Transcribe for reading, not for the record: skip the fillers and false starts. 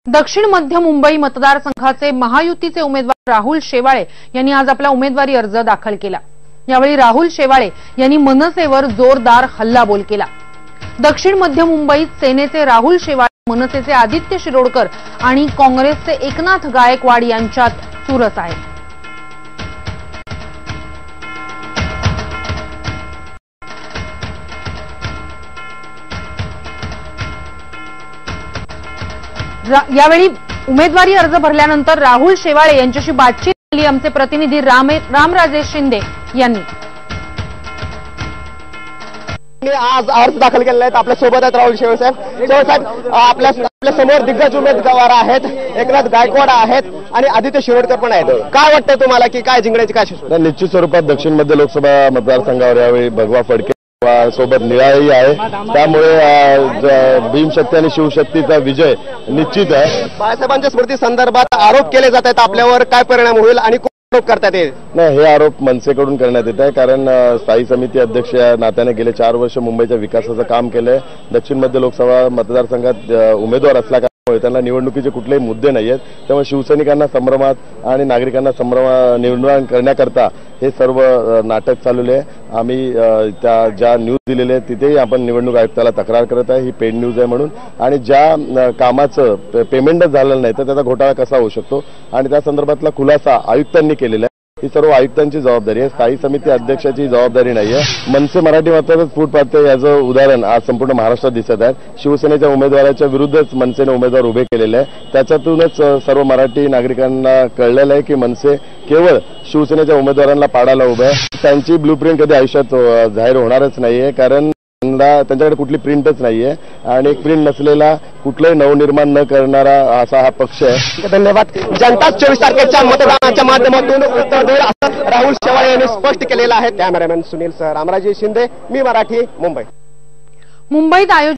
दक्षिण मध्य मुंबई मतदारसंघाचे महायुतीचे उमेदवार राहुल शेवाळे यांनी आज आपला उमेदवारी अर्ज दाखल केला। यावेळी राहुल शेवाळे यांनी मनसेवर जोरदार हल्लाबोल केला। दक्षिण मध्य मुंबईत सेनेचे राहुल शेवाळे, मनसेचे आदित्य शिरोडकर आणि काँग्रेसचे एकनाथ गायकवाड यांच्यात चुरस आहे। यावेळी उमेदवारी अर्ज भरल्यानंतर राहुल शेवाळे यांच्याशी बातचीत केली आमचे प्रतिनिधी रामराजेश शिंदे यांनी। आज अर्ज दाखल केलेला आहे। आपल्या सोबत आहेत राहुल शेवाळे साहेब। आपल्या समोर दिग्गज उमेदवार आहेत, एकनाथ गायकवाड आहेत आणि आदित्य शिरोडकर पण आहेत। काय वाटतं तुम्हाला की काय जिंकण्याची काय? निश्चित स्वरूपात दक्षिण मध्य लोकसभा मतदारसंघावर यावेळी भगवा फडके सोबत निळाही आहे, त्यामुळे भीमशक्ती आणि शिवशक्तीचा विजय निश्चित आहे। बाळासाहेबांच्या स्मृती संदर्भात आरोप केले जात आहेत, आपल्यावर काय परिणाम होईल आणि आरोप करतात? नाही, हे आरोप मनसेकडून करण्यात येत आहे, कारण स्थायी समिती अध्यक्ष या नात्याने गेले 4 वर्ष मुंबईच्या विकासाचं काम केलंय। दक्षिण मध्य लोकसभा मतदारसंघात उमेदवार असला त्यांना निवडणुकीचे कुठलेही मुद्दे नाहीयेत, त्यामुळे शिवसैनिकांना संभ्रमात आणि नागरिकांना निर्माण करण्याकरता हे सर्व नाटक चालवले आहे। आम्ही त्या ज्या न्यूज दिलेले आहेत तिथेही आपण निवडणूक आयुक्ताला तक्रार करत आहे, ही पेड न्यूज आहे म्हणून, आणि ज्या कामाचं पेमेंटच झालेलं नाही तर त्याचा घोटाळा कसा होऊ शकतो आणि त्या संदर्भातला खुलासा आयुक्तांनी केलेला आहे। ही सर्व आयुक्तांची जबाबदारी आहे, स्थायी समिती अध्यक्षाची जबाबदारी नाहीये। मनसे मराठी माध्यमातच फूट पाडते याचं उदाहरण आज संपूर्ण महाराष्ट्रात दिसत आहे। शिवसेनेच्या उमेदवाराच्या विरुद्धच मनसेने उमेदवार उभे केलेले आहे, त्याच्यातूनच सर्व मराठी नागरिकांना कळलेलं आहे की मनसे केवळ शिवसेनेच्या उमेदवारांना पाडायला उभे आहे। त्यांची ब्लूप्रिंट कधी आयुष्यात जाहीर होणारच नाहीये, कारण त्यांच्याकडे कुठली प्रिंटच नाहीये आणि प्रिंट नसलेला कुठलंही नवनिर्माण न करणारा असा हा पक्ष आहे। धन्यवाद। जनता 24 तारखेच्या मतदानाच्या माध्यमातून उत्तर देईल असं राहुल शेवाळे यांनी स्पष्ट केलेलं आहे। कॅमेरामॅन सुनील सर, रामराजे शिंदे, मी मराठी, मुंबई। मुंबईत आयोजित